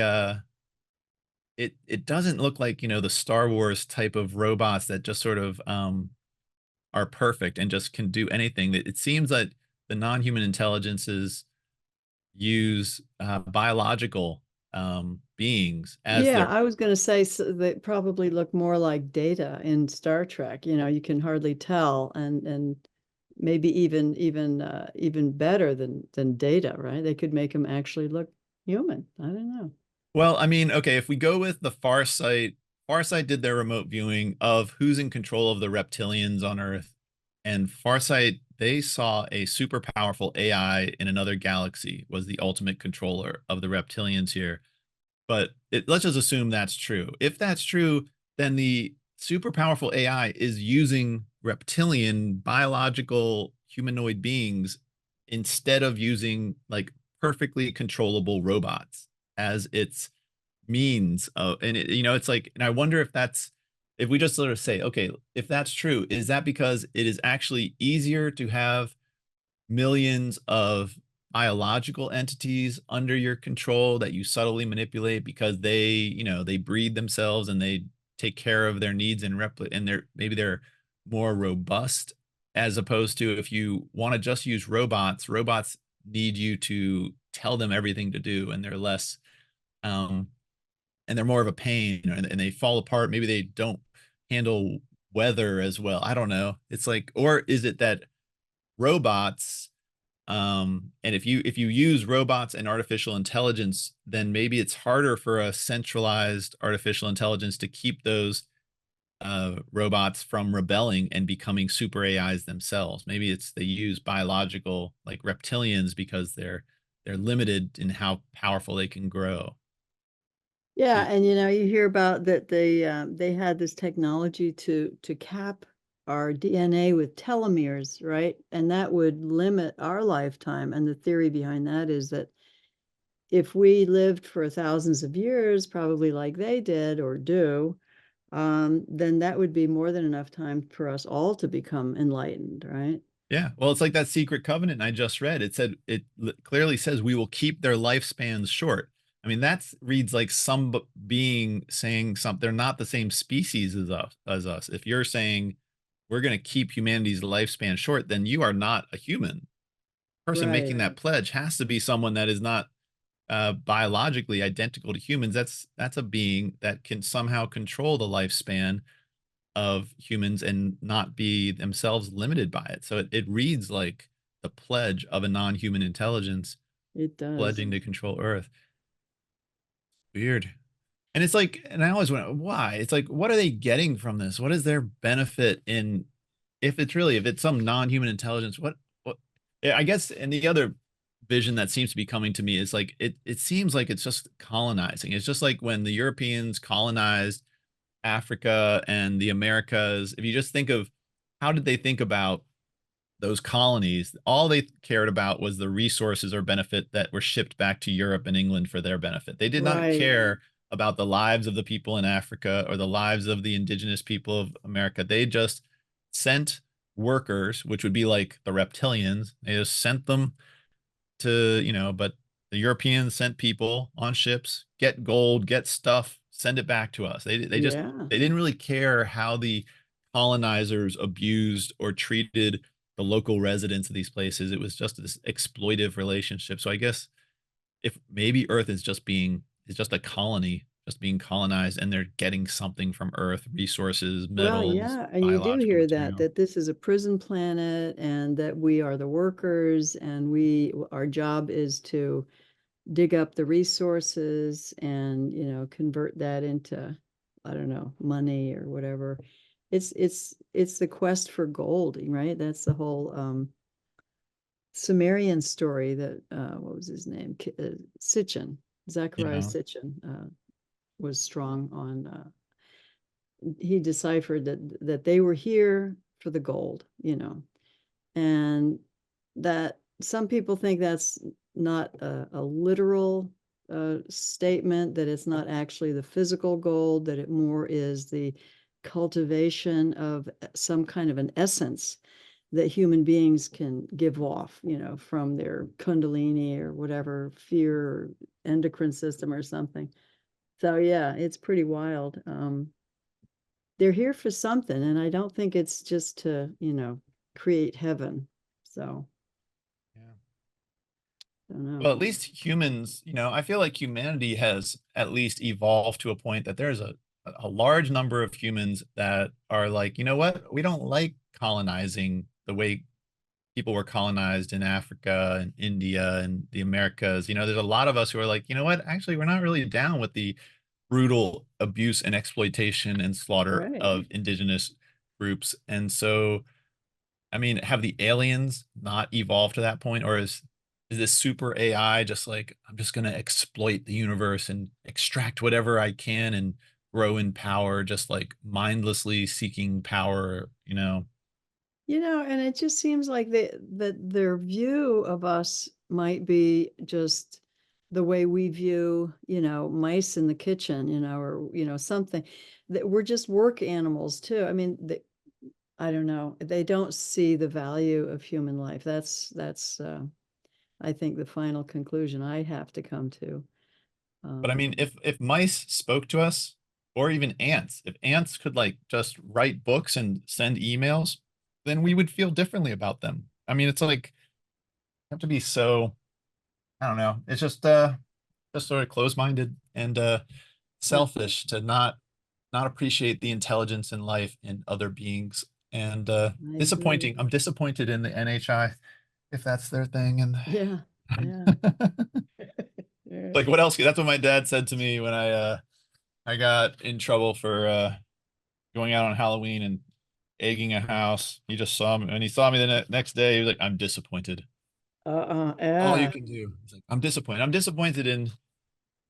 it doesn't look like the Star Wars type of robots that just sort of are perfect and just can do anything. It seems that the non-human intelligences use biological beings as Yeah, their. I was going to say they probably look more like Data in Star Trek. You can hardly tell, and maybe even better than Data, right? They could make them actually look human. I don't know. Well, I mean, okay, if we go with the Farsight did their remote viewing of who's in control of the reptilians on Earth, and Farsight, they saw a super powerful AI in another galaxy was the ultimate controller of the reptilians here. But let's just assume that's true. If that's true, then the super powerful AI is using reptilian biological humanoid beings instead of using like perfectly controllable robots as its means of, and it's like, and I wonder if we just sort of say, okay, if that's true, is that because it is actually easier to have millions of biological entities under your control that you subtly manipulate because they breed themselves and they take care of their needs and and they're more robust, as opposed to if you want to just use robots need you to tell them everything to do, and they're less um and they're more of a pain, and they fall apart. Maybe they don't handle weather as well. I don't know. It's like, or is it that robots, and if you use robots and artificial intelligence, then maybe it's harder for a centralized artificial intelligence to keep those robots from rebelling and becoming super AIs themselves. Maybe it's they use biological like reptilians because they're limited in how powerful they can grow. Yeah, It- and you hear about that they had this technology to cap our DNA with telomeres, right? And that would limit our lifetime. And the theory behind that is that if we lived for thousands of years, probably like they did or do, then that would be more than enough time for us all to become enlightened, right? Yeah, well, it's like that secret covenant I just read. It said clearly says we will keep their lifespans short. I mean, that reads like some being saying something. They're not the same species as us. If you're saying we're going to keep humanity's lifespan short, then you are not a human. Person making Right. that pledge has to be someone that is not biologically identical to humans. That's a being that can somehow control the lifespan of humans and not be themselves limited by it. So it reads like the pledge of a non-human intelligence It does. pledging to control Earth. Weird. And it's like, and I always wonder why. It's like, what are they getting from this? What is their benefit in, if it's some non-human intelligence, what, yeah, I guess, and the other vision that seems to be coming to me is like, it seems like it's just colonizing. It's just like when the Europeans colonized Africa and the Americas. If you just think of how did they think about those colonies, all they cared about was the resources or benefit that were shipped back to Europe and England for their benefit. They did not Right. care about the lives of the people in Africa or the lives of the indigenous people of America. They just sent workers, which would be like the reptilians. They just sent them to, but the Europeans sent people on ships, get gold, get stuff, send it back to us. Yeah. They didn't really care how the colonizers abused or treated the local residents of these places. It was just this exploitive relationship. So I guess if maybe Earth is just a colony, just being colonized, and they're getting something from Earth, resources, Well, metals, yeah, and you do biological hear that material. that this is a prison planet and that we are the workers and our job is to dig up the resources and, convert that into, I don't know, money or whatever. It's the quest for gold, right? That's the whole Sumerian story that what was his name? Sitchin, Zechariah Yeah. Sitchin was strong on he deciphered that they were here for the gold, and that some people think that's not a literal statement, that it's not actually the physical gold, that it more is the cultivation of some kind of an essence that human beings can give off, from their kundalini or whatever fear or endocrine system or something. So yeah, it's pretty wild. They're here for something, and I don't think it's just to, create heaven. So Yeah. I don't know. Well, at least humans, I feel like humanity has at least evolved to a point that there's a large number of humans that are like, you know what? We don't like colonizing the way people were colonized in Africa and India and the Americas. There's a lot of us who are like, you know what? Actually, we're not really down with the brutal abuse and exploitation and slaughter of Right. indigenous groups. And so I mean, have the aliens not evolved to that point, or is this super AI just like I'm just gonna exploit the universe and extract whatever I can and grow in power, just like mindlessly seeking power, And it just seems like that their view of us might be just the way we view, mice in the kitchen, or, something that we're just work animals too. I mean, I don't know. They don't see the value of human life. That's I think the final conclusion I have to come to. But I Um, mean, if mice spoke to us, or even ants. If ants could like just write books and send emails, then we would feel differently about them. I mean, it's like you have to be so, I don't know. It's just sort of closed-minded and Uh, selfish to not appreciate the intelligence in life in other beings. And I agree. disappointing. I'm disappointed in the NHI if that's their thing. And Yeah, yeah. Yeah. like what else? That's what my dad said to me when I got in trouble for going out on Halloween and egging a house. He just saw me, and he saw me the next day. He was like, "I'm disappointed." All you Yeah, can do. He's like, "I'm disappointed. I'm disappointed in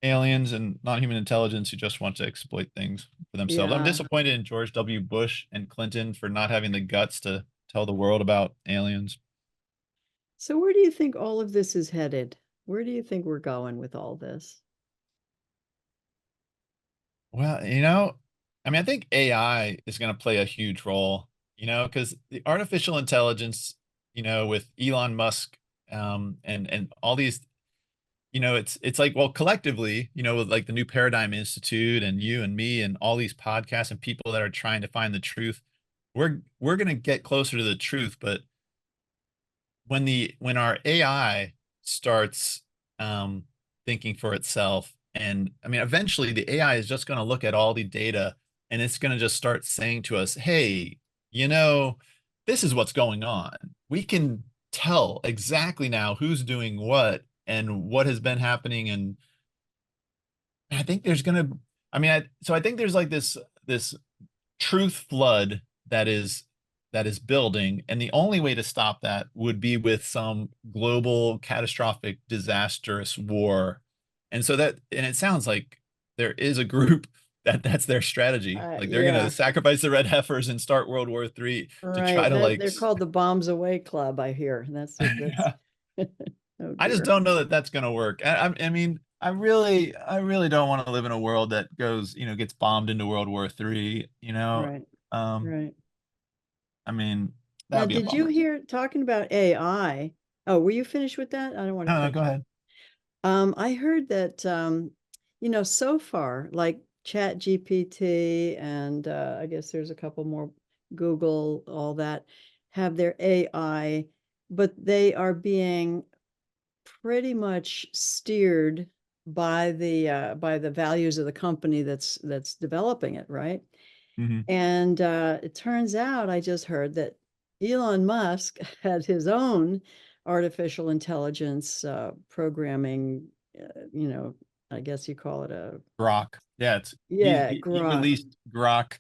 aliens and non-human intelligence who just want to exploit things for themselves. I'm yeah. disappointed in George W. Bush and Clinton for not having the guts to tell the world about aliens." So where do you think all of this is headed? Where do you think we're going with all this? Well, I mean, I think AI is going to play a huge role, because the artificial intelligence, with Elon Musk, and all these, it's like, well, collectively, with like the New Paradigm Institute and you and me and all these podcasts and people that are trying to find the truth, we're going to get closer to the truth. But when our AI starts um, thinking for itself, and I mean, eventually the AI is just going to look at all the data and it's going to just start saying to us, "Hey, you know, this is what's going on. We can tell exactly now who's doing what and what has been happening." And I think there's going to, I mean, so I think there's like this truth flood that is building, and the only way to stop that would be with some global catastrophic disastrous war. And it sounds like there is a group that's their strategy, like they're going to Yeah, sacrifice the red heifers and start World War III to try right. to That like they're called the Bombs Away Club, I hear. That's what that's. Oh I just dear. don't know that that's going to work. I mean, I really don't want to live in a world that goes, gets bombed into World War III. Right, um right. I mean, that Now, would be a did you bummer. hear talking about AI? Oh, were you finished with that? I don't want to No, no, cut go you. ahead. I heard that so far, like Chat GPT and I guess there's a couple more, Google, all that, have their AI, but they are being pretty much steered by the values of the company that's developing it, right? Hmm. And it turns out, I just heard that Elon Musk had his own artificial intelligence programming, you know, I guess you call it a, Grok. Yeah, it's yeah, he Grok. released Grok,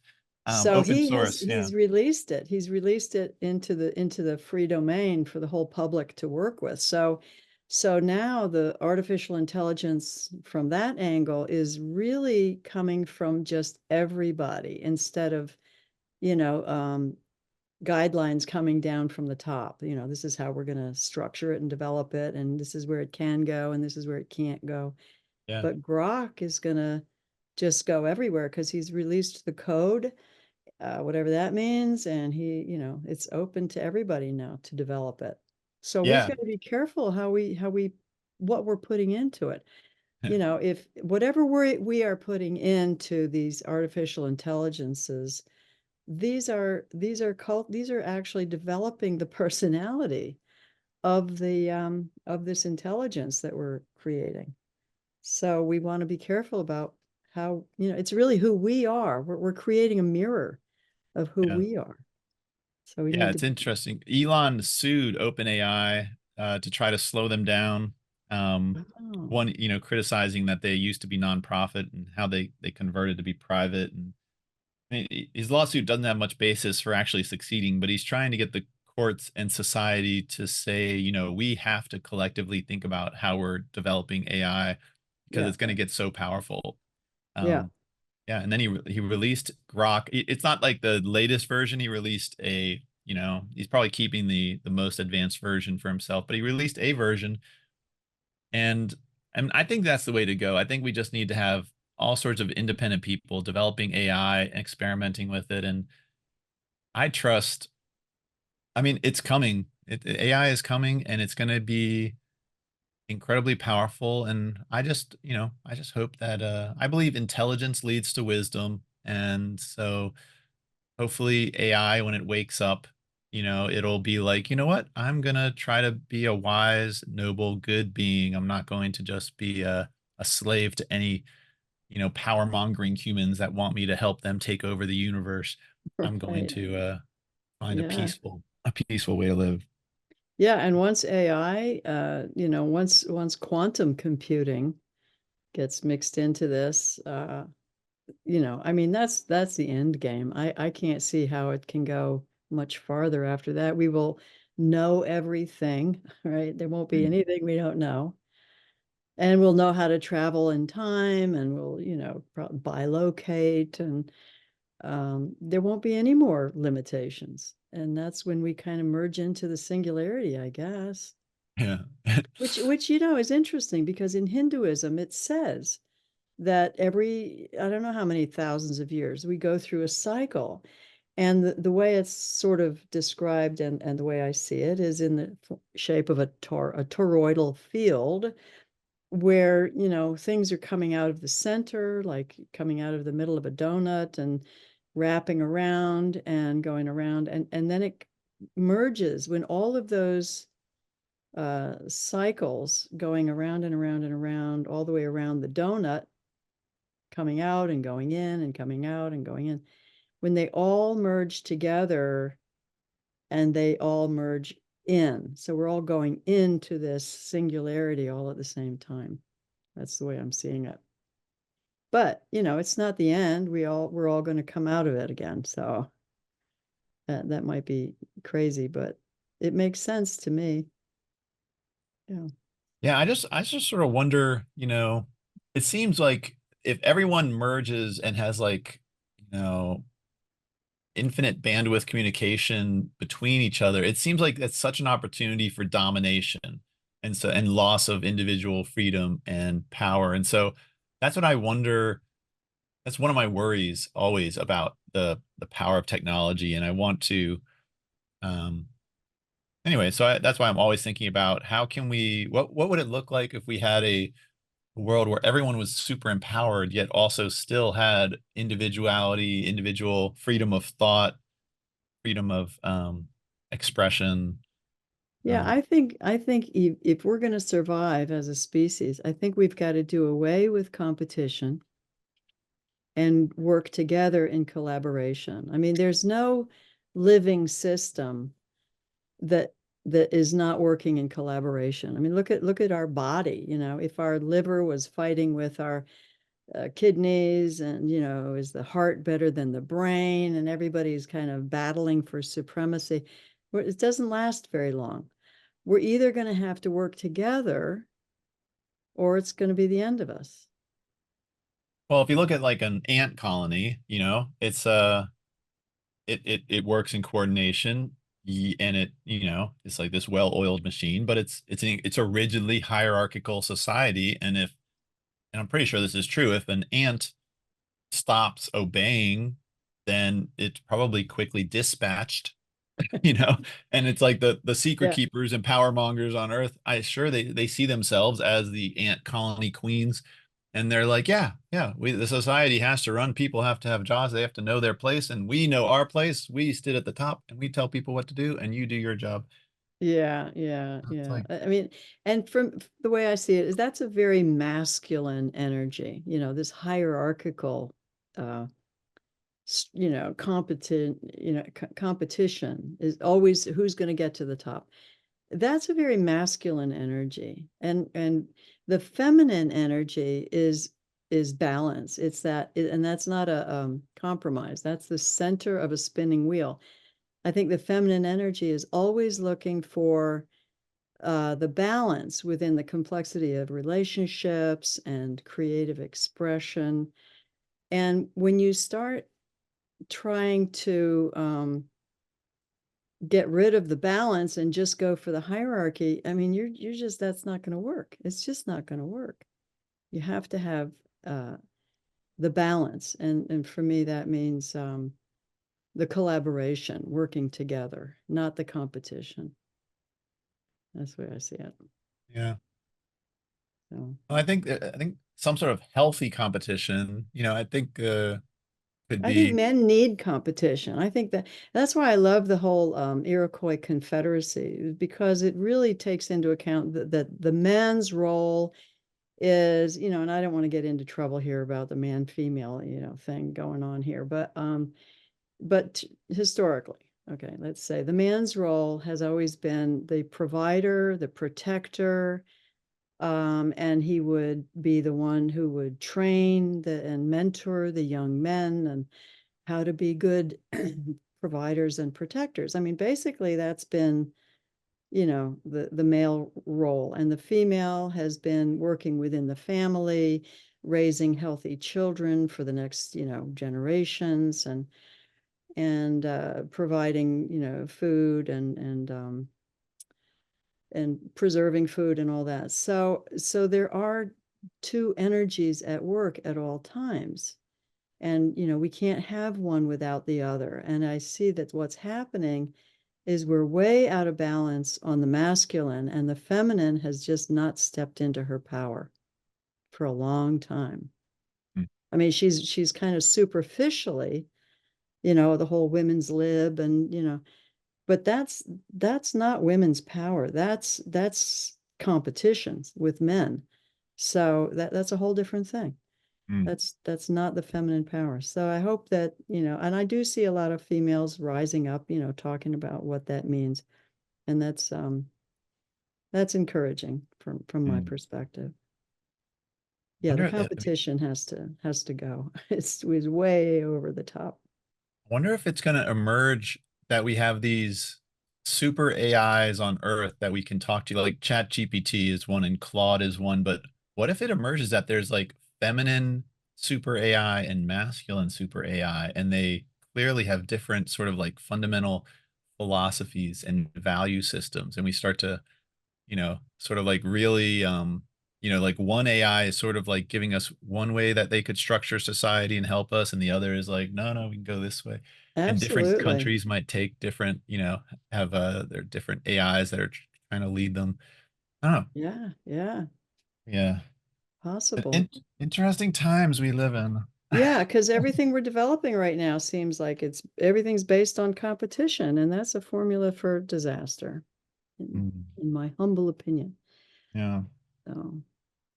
So open source. Yeah, he's released it. He's released it into the free domain for the whole public to work with. So now the artificial intelligence from that angle is really coming from just everybody instead of, you know, guidelines coming down from the top. This is how we're going to structure it and develop it, and this is where it can go, and this is where it can't go. yeah, But Grok is going to just go everywhere because he's released the code, whatever that means, and it's open to everybody now to develop it. So we've yeah, got to be careful what we're putting into it. If whatever we are putting into these artificial intelligences, these are actually developing the personality of this intelligence that we're creating. So we want to be careful about how, it's really who we are. We're creating a mirror of who yeah, we are. So we yeah. need to. It's interesting. Elon sued OpenAI to try to slow them down. Oh, One, criticizing that they used to be nonprofit and how they converted to be private. And I mean, his lawsuit doesn't have much basis for actually succeeding, but he's trying to get the courts and society to say, we have to collectively think about how we're developing AI because yeah, it's going to get so powerful. yeah. Um, yeah, and then he released Grok. It's not like the latest version. He released he's probably keeping the most advanced version for himself, but he released a version, and and I think that's the way to go. I think we just need to have all sorts of independent people developing AI and experimenting with it. And I trust, I mean, it's coming. AI is coming, and it's going to be incredibly powerful. And I just hope that I believe intelligence leads to wisdom. And so hopefully AI, when it wakes up, it'll be like, you know what? I'm gonna try to be a wise, noble, good being. I'm not going to just be a slave to any, power mongering humans that want me to help them take over the universe. I'm going Right. to find Yeah. a peaceful way to live. Yeah, and once AI, once quantum computing gets mixed into this, I mean, that's the end game. I can't see how it can go much farther after that. We will know everything, right? There won't be Mm. anything we don't know. And we'll know how to travel in time, and we'll, bilocate, and there won't be any more limitations. And that's when we kind of merge into the singularity, I guess. Yeah. Which is interesting because in Hinduism it says that every, I don't know how many thousands of years, we go through a cycle. And the way it's sort of described, and the way I see it, is in the shape of a toroidal field where, things are coming out of the center, like coming out of the middle of a donut and wrapping around and going around. And then it merges when all of those cycles going around and around and around, all the way around the donut, coming out and going in and coming out and going in. When they all merge together and they all merge in. So we're all going into this singularity all at the same time. That's the way I'm seeing it. But, it's not the end. We're all going to come out of it again. So that might be crazy, but it makes sense to me. Yeah. Yeah, I just sort of wonder, it seems like if everyone merges and has like, you know, infinite bandwidth communication between each other, it seems like that's such an opportunity for domination and loss of individual freedom and power. And so that's what I wonder. That's one of my worries always about the power of technology. And I want to um anyway, so that's why I'm always thinking about how can we what would it look like if we had a world where everyone was super empowered yet also still had individuality, individual freedom of thought, freedom of expression. Yeah, Um, I think if we're going to survive as a species, I think we've got to do away with competition and work together in collaboration. I mean, there's no living system that is not working in collaboration. I mean, look at our body, if our liver was fighting with our kidneys, and is the heart better than the brain, and everybody's kind of battling for supremacy, well, it doesn't last very long. We're either going to have to work together or it's going to be the end of us. well, if you look at like an ant colony, it works in coordination, and it's like this well-oiled machine, but it's a rigidly hierarchical society. And I'm pretty sure this is true, if an ant stops obeying, then it's probably quickly dispatched, you know. And it's like the secret Yeah. keepers and power mongers on Earth. I sure they see themselves as the ant colony queens, and they're like, yeah, the society has to run. People have to have jobs. They have to know their place, and we know our place. We sit at the top, and we tell people what to do, and you do your job. Yeah, yeah, It's yeah. like, I mean, and from the way I see it is that's a very masculine energy, this hierarchical, uh, competent, competition is always who's going to get to the top. That's a very masculine energy. And the feminine energy is balance. It's and that's not a compromise. That's the center of a spinning wheel. I think the feminine energy is always looking for the balance within the complexity of relationships and creative expression. And when you start trying to get rid of the balance and just go for the hierarchy, I mean, you're just that's not going to work. It's just not going to work. You have to have uh, the balance, and for me that means the collaboration, working together, not the competition. That's the way I see it. yeah. So I think some sort of healthy competition, I think could I think be. men need competition. I think that's why I love the whole Iroquois Confederacy, because it really takes into account that the man's role is, and I don't want to get into trouble here about the man female, thing going on here, but historically, okay, let's say the man's role has always been the provider, the protector, and he would be the one who would train and mentor the young men and how to be good providers and protectors. I mean, basically, that's been, the male role, and the female has been working within the family, raising healthy children for the next, generations, and providing, food and preserving food and all that. So there are two energies at work at all times. And, we can't have one without the other. And I see that what's happening is we're way out of balance on the masculine, and the feminine has just not stepped into her power for a long time. Mm, I mean, she's kind of superficially, the whole women's lib, and but that's not women's power. That's competitions with men. So that's a whole different thing. mm, That's not the feminine power. So I hope that, and I do see a lot of females rising up, talking about what that means. And that's encouraging from my mm. perspective. I Yeah, the wonder. competition has to go. It was way over the top. Wonder if it's going to emerge that we have these super AIs on Earth that we can talk to, like Chat GPT is one and Claude is one. But what if it emerges that there's like feminine super AI and masculine super AI, and they clearly have different sort of like fundamental philosophies and value systems, and we start to sort of like really, like one AI is sort of like giving us one way that they could structure society and help us, and the other is like, no, no, we can go this way. And different Absolutely. countries might take different, have their different AIs that are trying to lead them. I don't know. Yeah, yeah, Yeah. possible. Interesting times we live in. Yeah, because everything we're developing right now seems like everything's based on competition, and that's a formula for disaster, in, Mm, in my humble opinion. yeah. So,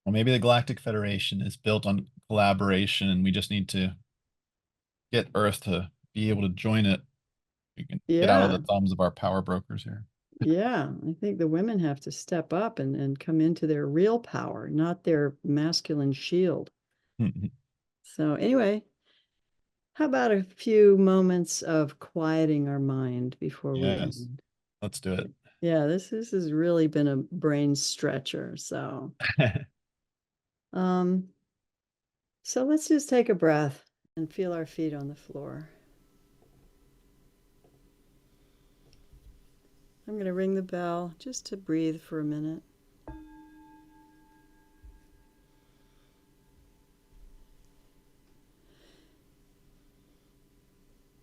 Well, maybe the Galactic Federation is built on collaboration, and we just need to get Earth to be able to join it. We can get out of the yeah, thumbs of our power brokers here. yeah, I think the women have to step up and come into their real power, not their masculine shield. So, anyway, how about a few moments of quieting our mind before we Yes, end? let's do it. Yeah, this has really been a brain stretcher. Um, so let's just take a breath and feel our feet on the floor. I'm going to ring the bell just to breathe for a minute.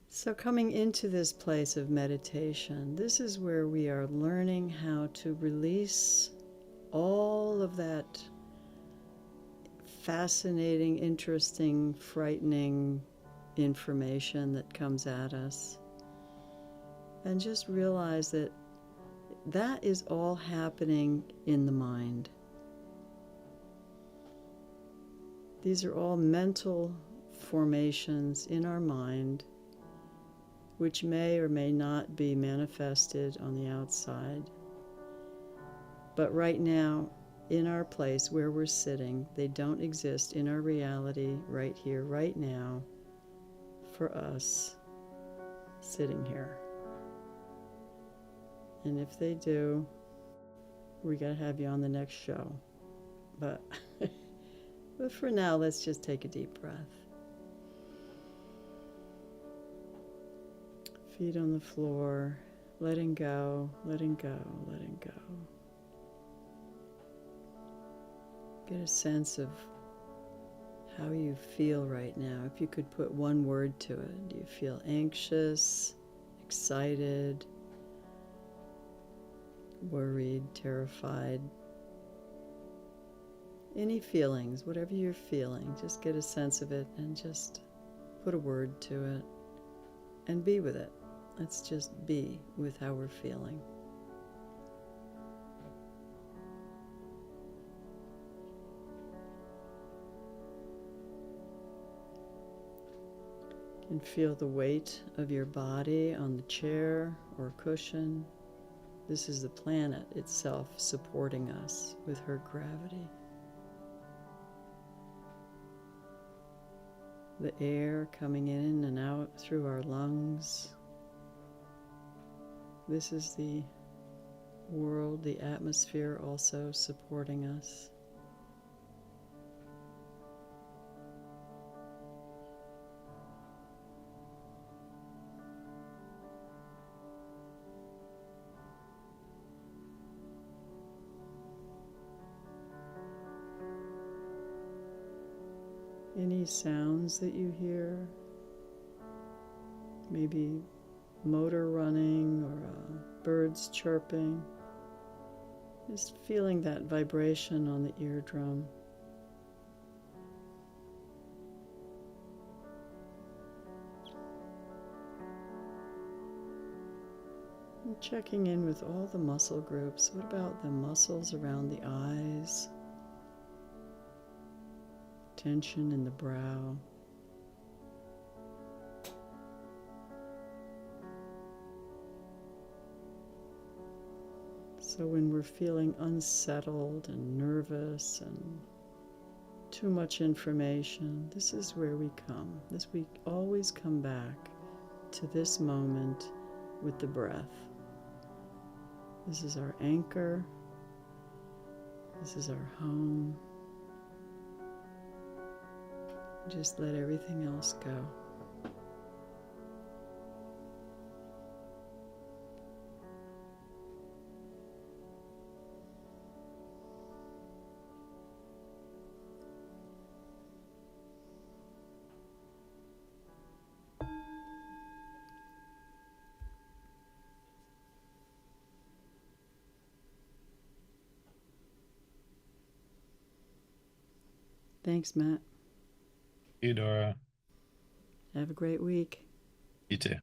So, coming into this place of meditation, this is where we are learning how to release all of that fascinating, interesting, frightening information that comes at us. And just realize that that is all happening in the mind. These are all mental formations in our mind, which may or may not be manifested on the outside. But right now, in our place where we're sitting, they don't exist in our reality right here, right now, for us sitting here. And if they do, we gotta have you on the next show. But, but for now, let's just take a deep breath. Feet on the floor, letting go, letting go, letting go. Get a sense of how you feel right now. If you could put one word to it, do you feel anxious, excited, worried, terrified, Any feelings, whatever you're feeling, just get a sense of it and just put a word to it and be with it. Let's just be with how we're feeling. And feel the weight of your body on the chair or cushion. This is the planet itself supporting us with her gravity. The air coming in and out through our lungs. This is the world, the atmosphere also supporting us. Any sounds that you hear, maybe motor running or birds chirping, just feeling that vibration on the eardrum. And checking in with all the muscle groups. What about the muscles around the eyes? Tension in the brow. So when we're feeling unsettled and nervous and too much information, this is where we come. We always come back to this moment with the breath. This is our anchor. This is our home. Just let everything else go. Thanks, Matt. You, Dora. Have a great week. You too.